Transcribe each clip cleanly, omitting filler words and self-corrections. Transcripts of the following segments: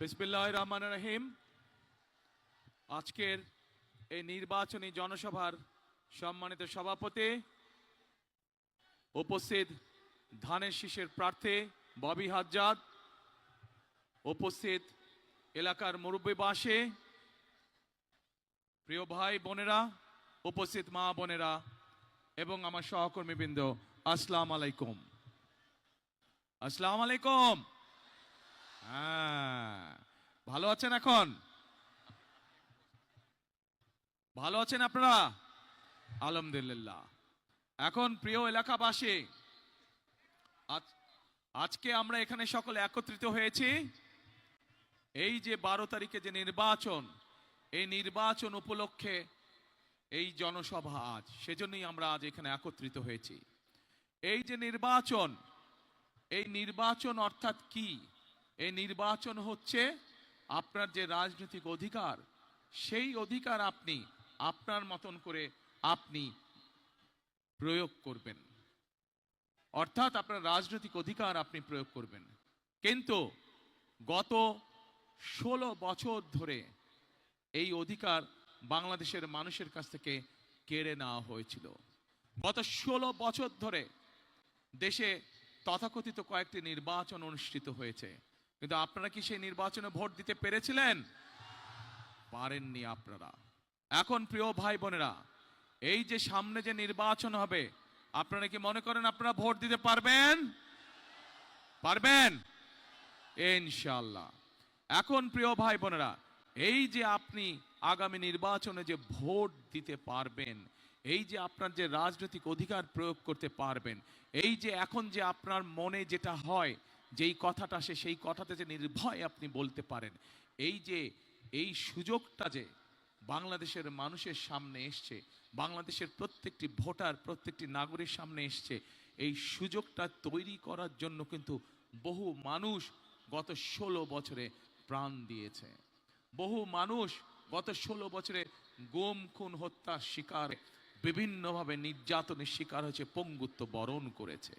বিসমিল্লাহির রহমানির রহিম। আজকের এই নির্বাচনী জনসভার সম্মানিত সভাপতি, উপস্থিত ধানের শীষের প্রার্থী ববি হাজ্জাদ, উপস্থিত এলাকার মুরব্বীবাসী, প্রিয় ভাই বোনেরা, উপস্থিত মা বোনেরা এবং আমার সহকর্মীবৃন্দ, আসসালামু আলাইকুম। আসসালামু আলাইকুম। ভালো আছেন? এখন ভালো আছেন আপনারা? আলহামদুলিল্লাহ। এখন প্রিয় এলাকাবাসী, আজকে আমরা এখানে সকলে একত্রিত হয়েছি এই যে 12 তারিখে যে নির্বাচন, এই নির্বাচন উপলক্ষে এই জনসভা আজ, সেজন্যই আমরা আজ এখানে একত্রিত হয়েছি। এই যে নির্বাচন, এই নির্বাচন অর্থাৎ কি? এই নির্বাচন হচ্ছে আপনার যে রাজনৈতিক অধিকার, সেই অধিকার আপনি আপনার মতন করে আপনি প্রয়োগ করবেন, অর্থাৎ আপনার রাজনৈতিক অধিকার আপনি প্রয়োগ করবেন। কিন্তু গত 16 বছর ধরে এই অধিকার বাংলাদেশের মানুষের কাছ থেকে কেড়ে নেওয়া হয়েছিল। গত 16 বছর ধরে দেশে তথাকথিত কয়েকটি নির্বাচন অনুষ্ঠিত হয়েছে, কিন্তু আপনারা কি সেই নির্বাচনে ভোট দিতে পেরেছিলেন? পারেননি আপনারা। এখন প্রিয় ভাই বোনেরা, এই যে সামনে যে নির্বাচন হবে, আপনারা কি মনে করেন আপনারা ভোট দিতে পারবেন? পারবেন ইনশাআল্লাহ। এখন প্রিয় ভাই বোনেরা, এই যে আপনি আগামী নির্বাচনে যে ভোট দিতে পারবেন, এই যে আপনার যে রাজনৈতিক অধিকার প্রয়োগ করতে পারবেন, এই যে এখন যে আপনার মনে যেটা হয়, যেই কথাটা আসে সেই কথাতে যে নির্ভয় আপনি বলতে পারেন, এই যে এই সুযোগটা যে বাংলাদেশের মানুষের সামনে এসছে, বাংলাদেশের প্রত্যেকটি ভোটার, প্রত্যেকটি নাগরিক সামনে এসছে, এই সুযোগটা তৈরি করার জন্য কিন্তু বহু মানুষ গত 16 বছরে প্রাণ দিয়েছে। বহু মানুষ গত 16 বছরে গুম, খুন, হত্যার শিকার, বিভিন্নভাবে নির্যাতনের শিকার হয়েছে, পঙ্গুত্ব বরণ করেছে।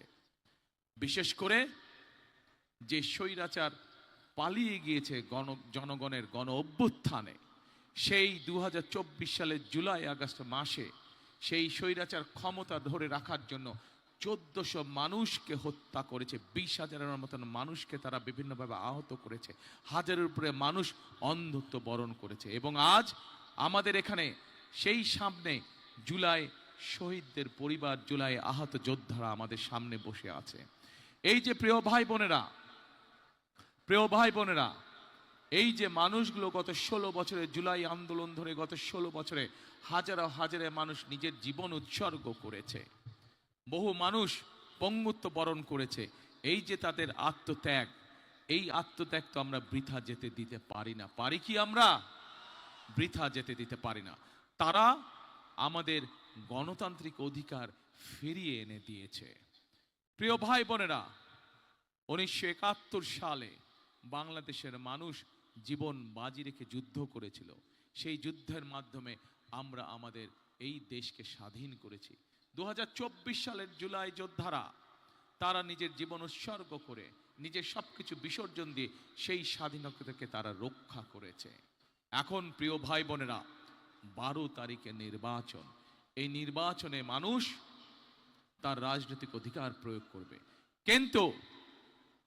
বিশেষ করে যে স্বৈরাচার পালিয়ে গিয়েছে জনগণের গণ অভ্যুত্থানে, সেই 2024 সালের জুলাই আগস্ট মাসে সেই স্বৈরাচার ক্ষমতা ধরে রাখার জন্য 1400 মানুষকে হত্যা করেছে, 20,000-এর মতন মানুষকে তারা বিভিন্নভাবে আহত করেছে, হাজারের উপরে মানুষ অন্ধত্ব বরণ করেছে। এবং আজ আমাদের এখানে সেই সামনে জুলাই শহীদদের পরিবার, জুলাই আহত যোদ্ধারা আমাদের সামনে বসে আছে। এই যে প্রিয় ভাই বোনেরা, প্রিয় ভাই বোনেরা, এই যে মানুষগুলো গত 16 বছরে জুলাই আন্দোলন ধরে গত 16 বছরে হাজারো হাজারে মানুষ নিজের জীবন উৎসর্গ করেছে, বহু মানুষ পঙ্গুত্ব বরণ করেছে। এই যে তাদের আত্মত্যাগ, এই আত্মত্যাগ তো আমরা বৃথা যেতে দিতে পারি না। পারি কি? আমরা বৃথা যেতে দিতে পারি না। তারা আমাদের গণতান্ত্রিক অধিকার ফিরিয়ে এনে দিয়েছে। প্রিয় ভাই বোনেরা, 1971 সালে বাংলাদেশের মানুষ জীবন বাজি রেখে যুদ্ধ করেছিল। সেই যুদ্ধের মাধ্যমে আমরা আমাদের এই দেশকে স্বাধীন করেছি। 2024 সালের জুলাই যোদ্ধারা তারা নিজের জীবন উৎসর্গ করে, নিজের সবকিছু বিসর্জন দিয়ে সেই স্বাধীনতাকে তারা রক্ষা করেছে। এখন প্রিয় ভাই বোনেরা, 12 তারিখে নির্বাচন, এই নির্বাচনে মানুষ তার রাজনৈতিক অধিকার প্রয়োগ করবে। কিন্তু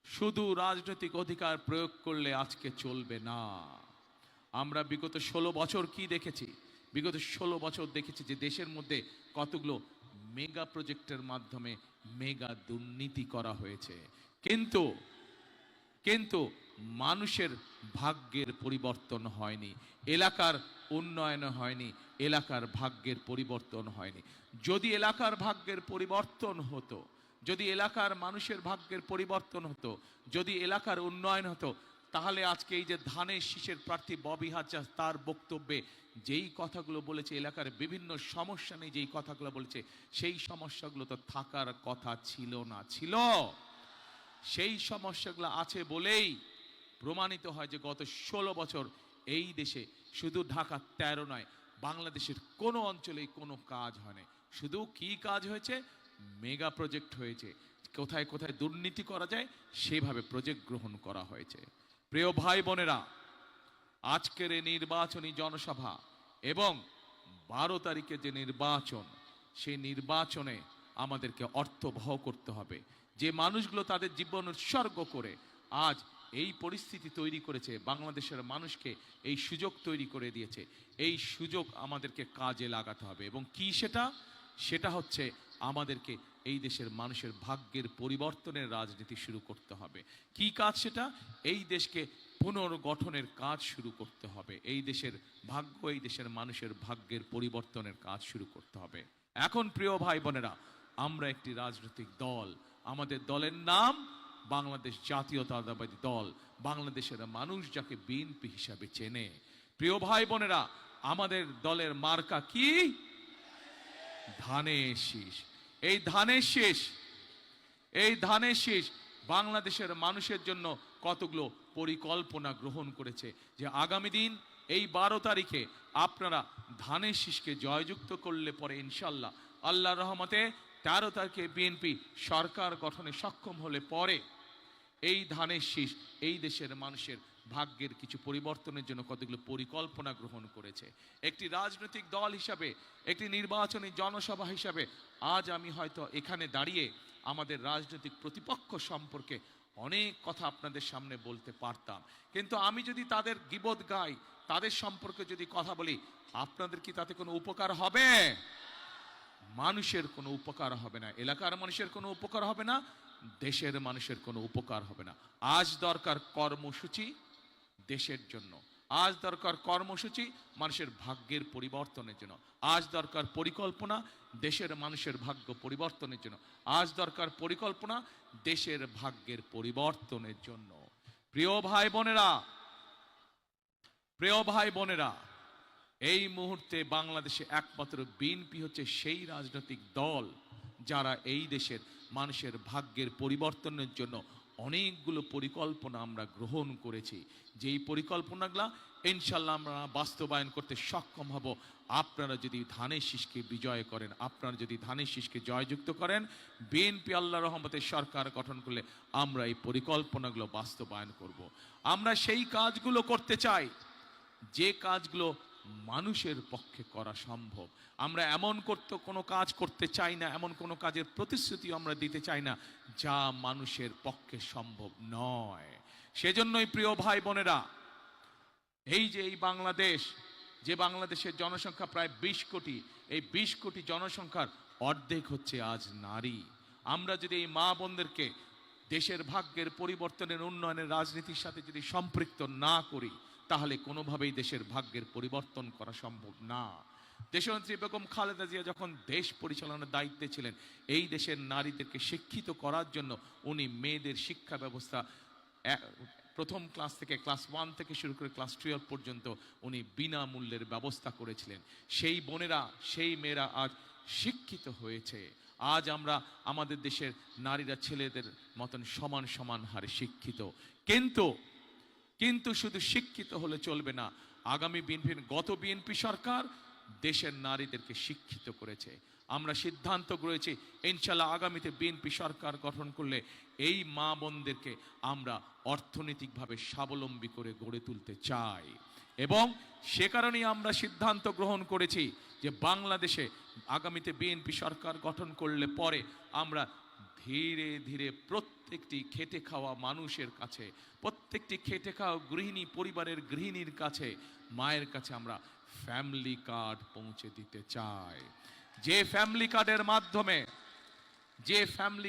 শুধু রাজনৈতিক অধিকার প্রয়োগ করলে আজকে চলবে না। আমরা বিগত 16 বছর কি দেখেছি? বিগত 16 বছর দেখেছি যে দেশের মধ্যে কতগুলো মেগা প্রজেক্টের মাধ্যমে মেগা দুর্নীতি করা হয়েছে, কিন্তু মানুষের ভাগ্যের পরিবর্তন হয়নি, এলাকার উন্নয়ন হয়নি, এলাকার ভাগ্যের পরিবর্তন হয়নি। যদি এলাকার ভাগ্যের পরিবর্তন হতো, যদি এলাকার মানুষের ভাগ্যের পরিবর্তন হতো, যদি এলাকার উন্নয়ন হতো, তাহলে আজকে এই যে ধানের শীষের প্রার্থী ববি হাজ্জাদ তার বক্তব্যে যেই কথাগুলো বলেছে, এলাকার বিভিন্ন সমস্যা নিয়ে যেই কথাগুলো বলেছে, সেই সমস্যাগুলো তো থাকার কথা ছিল না। ছিল, সেই সমস্যাগুলো আছে বলেই প্রমাণিত হয় যে গত 16 বছর এই দেশে শুধু ঢাকা 13 নয়, বাংলাদেশের কোনো অঞ্চলেই কোনো কাজ হয় না। শুধু কি কাজ হয়েছে? মেগা প্রজেক্ট হয়েছে। কোথায় কোথায় দুর্নীতি করা যায় সেভাবে প্রজেক্ট গ্রহণ করা হয়েছে। প্রিয় ভাই বোনেরা, আজকের এই নির্বাচনী জনসভা এবং 12 তারিখে যে নির্বাচন, সেই নির্বাচনে আমাদেরকে অর্থবহ করতে হবে। যে মানুষগুলো তাদের জীবন উৎসর্গ করে আজ এই পরিস্থিতি তৈরি করেছে, বাংলাদেশের মানুষকে এই সুযোগ তৈরি করে দিয়েছে, এই সুযোগ আমাদেরকে কাজে লাগাতে হবে। এবং কি সেটা? সেটা হচ্ছে আমাদেরকে এই দেশের মানুষের ভাগ্যের পরিবর্তনের রাজনীতি শুরু করতে হবে। কি কাজ সেটা? এই দেশকে পুনর্গঠনের কাজ শুরু করতে হবে। এই দেশের ভাগ্য, এই দেশের মানুষের ভাগ্যের পরিবর্তনের কাজ শুরু করতে হবে। এখন প্রিয় ভাই বোনেরা, আমরা একটি রাজনৈতিক দল, আমাদের দলের নাম বাংলাদেশ জাতীয়তাবাদী দল। বাংলাদেশের মানুষ যাকে বিএনপি হিসাবে চেনে। প্রিয় ভাই বোনেরা, আমাদের দলের মার্কা কি? ধানের শীষ। এই ধানের শীষ, এই ধানের শীষ বাংলাদেশের মানুষের জন্য কতগুলো পরিকল্পনা গ্রহণ করেছে যে আগামী দিন এই 12 তারিখে আপনারা ধানের শীষকে জয়যুক্ত করলে পরে ইনশাল্লাহ আল্লাহর রহমতে 13 তারিখে বিএনপি সরকার গঠনে সক্ষম হলে পরে এই ধানের শীষ এই দেশের মানুষের ভাগ্যের কিছু পরিবর্তনের জন্য কতগুলো পরিকল্পনা গ্রহণ করেছে। একটি রাজনৈতিক দল হিসাবে, একটি নির্বাচনী জনসভা হিসাবে আজ আমি হয়তো এখানে দাঁড়িয়ে আমাদের রাজনৈতিক প্রতিপক্ষ সম্পর্কে অনেক কথা আপনাদের সামনে বলতে পারতাম, কিন্তু আমি যদি তাদের গীবত গাই, তাদের সম্পর্কে যদি কথা বলি, আপনাদের কি তাতে কোনো উপকার হবে? মানুষের কোনো উপকার হবে না, এলাকার মানুষের কোনো উপকার হবে না, দেশের মানুষের কোনো উপকার হবে না। আজ দরকার কর্মসূচি দেশের জন্য, আজ দরকার কর্মসূচি মানুষের ভাগ্যের পরিবর্তনের জন্য, আজ দরকার পরিকল্পনা দেশের মানুষের ভাগ্য পরিবর্তনের জন্য, আজ দরকার পরিকল্পনা দেশের ভাগ্যের পরিবর্তনের জন্য। প্রিয় ভাই বোনেরা, প্রিয় ভাই বোনেরা, এই মুহূর্তে বাংলাদেশে একমাত্র বিএনপি হচ্ছে সেই রাজনৈতিক দল যারা এই দেশের মানুষের ভাগ্যের পরিবর্তনের জন্য অনেকগুলো পরিকল্পনা আমরা গ্রহণ করেছি। যেই পরিকল্পনাগুলো ইনশাল্লাহ আমরা বাস্তবায়ন করতে সক্ষম হব আপনারা যদি ধানের শীষকে বিজয় করেন, আপনারা যদি ধানের শীষকে জয়যুক্ত করেন, বিএনপি আল্লাহর রহমতে সরকার গঠন করলে আমরা এই পরিকল্পনাগুলো বাস্তবায়ন করব। আমরা সেই কাজগুলো করতে চাই যে কাজগুলো মানুষের পক্ষে করা সম্ভব। আমরা এমন কোনো কাজ করতে চাই না, এমন কোনো কাজের প্রতিশ্রুতি আমরা দিতে চাই না যা মানুষের পক্ষে সম্ভব নয়। সেজন্যই প্রিয় ভাই বোনেরা, এই যে এই বাংলাদেশ, যে বাংলাদেশের জনসংখ্যা প্রায় 20 কোটি, এই 20 কোটি জনসংখ্যার অর্ধেক হচ্ছে আজ নারী। আমরা যদি এই মা বোনদেরকে দেশের ভাগ্যের পরিবর্তনের উন্নয়নের রাজনীতির সাথে যদি সম্পৃক্ত না করি, তাহলে কোনোভাবেই দেশের ভাগ্যের পরিবর্তন করা সম্ভব না। দেশনেত্রী বেগম খালেদা জিয়া যখন দেশ পরিচালনার দায়িত্বে ছিলেন, এই দেশের নারীদেরকে শিক্ষিত করার জন্য উনি মেয়েদের শিক্ষা ব্যবস্থা প্রথম ক্লাস থেকে ক্লাস 1 থেকে শুরু করে ক্লাস 12 পর্যন্ত উনি বিনামূল্যের ব্যবস্থা করেছিলেন। সেই বোনেরা, সেই মেয়েরা আজ শিক্ষিত হয়েছে। আজ আমরা আমাদের দেশের নারীরা ছেলেদের মতন সমান সমান হারে শিক্ষিত। কিন্তু শুধু শিক্ষিত হলে চলবে না। আগামী গত বিএনপি সরকার দেশের নারীদেরকে শিক্ষিত করেছে। আমরা সিদ্ধান্ত করেছি ইনশাল্লাহ আগামীতে বিএনপি সরকার গঠন করলে এই মা বোনদেরকে আমরা অর্থনৈতিকভাবে স্বাবলম্বী করে গড়ে তুলতে চাই। এবং সে কারণেই আমরা সিদ্ধান্ত গ্রহণ করেছি যে বাংলাদেশে আগামীতে বিএনপি সরকার গঠন করলে পরে আমরা ধীরে ধীরে প্রত্যেকটি খেটে খাওয়া মানুষের কাছে, প্রত্যেকটি খেটে খাওয়া গৃহিণী, পরিবারের গৃহিণীর কাছে, মায়ের কাছে আমরা ফ্যামিলি কার্ড পৌঁছে দিতে চাই। যে ফ্যামিলি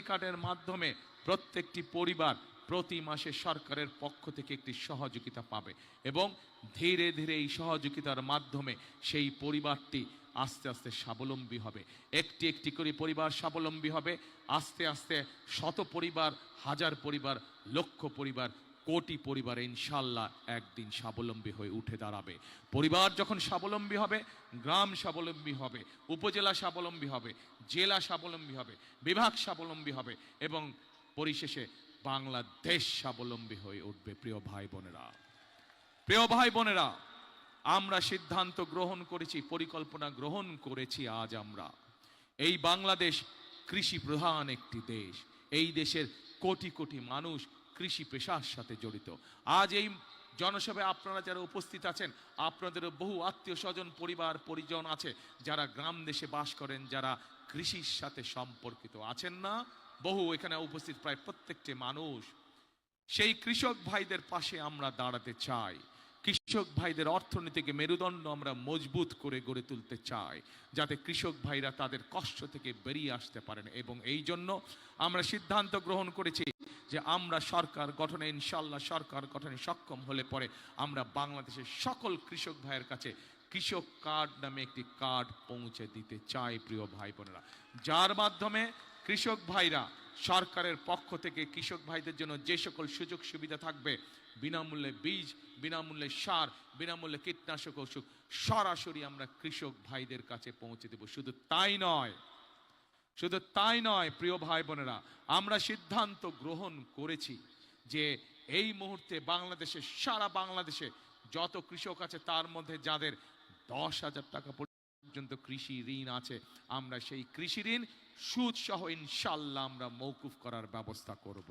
কার্ডের মাধ্যমে প্রত্যেকটি পরিবার প্রতি মাসে সরকারের পক্ষ থেকে একটি সহযোগিতা পাবে এবং ধীরে ধীরে এই সহযোগিতার মাধ্যমে সেই পরিবারটি আস্তে আস্তে স্বাবলম্বী হবে। একটি একটি করে পরিবার স্বাবলম্বী হবে। আস্তে আস্তে শত পরিবার, হাজার পরিবার, লক্ষ পরিবার, কোটি পরিবার ইনশাল্লাহ একদিন স্বাবলম্বী হয়ে উঠে দাঁড়াবে। পরিবার যখন স্বাবলম্বী হবে, গ্রাম স্বাবলম্বী হবে, উপজেলা স্বাবলম্বী হবে, জেলা স্বাবলম্বী হবে, বিভাগ স্বাবলম্বী হবে এবং পরিশেষে বাংলাদেশ স্বাবলম্বী হয়ে উঠবে। প্রিয় ভাই বোনেরা, আমরা সিদ্ধান্ত গ্রহণ করেছি, পরিকল্পনা গ্রহণ করেছি। আজ আমরা এই বাংলাদেশ কৃষি প্রধান একটি দেশ। এই দেশের কোটি কোটি মানুষ কৃষি পেশার সাথে জড়িত। আজ এই জনসভায় আপনারা যারা উপস্থিত আছেন, আপনাদের বহু আত্মীয় স্বজন পরিবার পরিজন আছে যারা গ্রাম দেশে বাস করেন, যারা কৃষির সাথে সম্পর্কিত আছেন না? বহু এখানে উপস্থিত প্রায় প্রত্যেকটি মানুষ। সেই কৃষক ভাইদের পাশে আমরা দাঁড়াতে চাই। কৃষক ভাইদের অর্থনীতিকে মেরুদণ্ড আমরা মজবুত করে গড়ে তুলতে চাই, যাতে কৃষক ভাইরা তাদের কষ্ট থেকে বেরিয়ে আসতে পারেন। এবং এই জন্য আমরা সিদ্ধান্ত গ্রহণ করেছি যে আমরা সরকার গঠনে, ইনশাল্লাহ সরকার গঠনে সক্ষম হলে পরে আমরা বাংলাদেশের সকল কৃষক ভাইয়ের কাছে কৃষক কার্ড নামে একটি কার্ড পৌঁছে দিতে চাই প্রিয় ভাই বোনেরা, যার মাধ্যমে কৃষক ভাইরা সরকারের পক্ষ থেকে কৃষক ভাইদের জন্য যে সকল সুযোগ সুবিধা থাকবে, বিনামূল্যে বীজ, বিনামূল্যে সার, বিনামূল্যে কীটনাশক ওষুধ সরাসরি আমরা কৃষক ভাইদের কাছে পৌঁছে দেব। শুধু তাই নয় প্রিয় ভাই বোনেরা, আমরা সিদ্ধান্ত গ্রহণ করেছি যে এই মুহূর্তে বাংলাদেশে, সারা বাংলাদেশে যত কৃষক আছে তার মধ্যে যাদের 10,000 টাকা পর্যন্ত কৃষি ঋণ আছে, আমরা সেই কৃষি ঋণ সুদ সহ ইনশাল্লাহ আমরা মওকুফ করার ব্যবস্থা করব।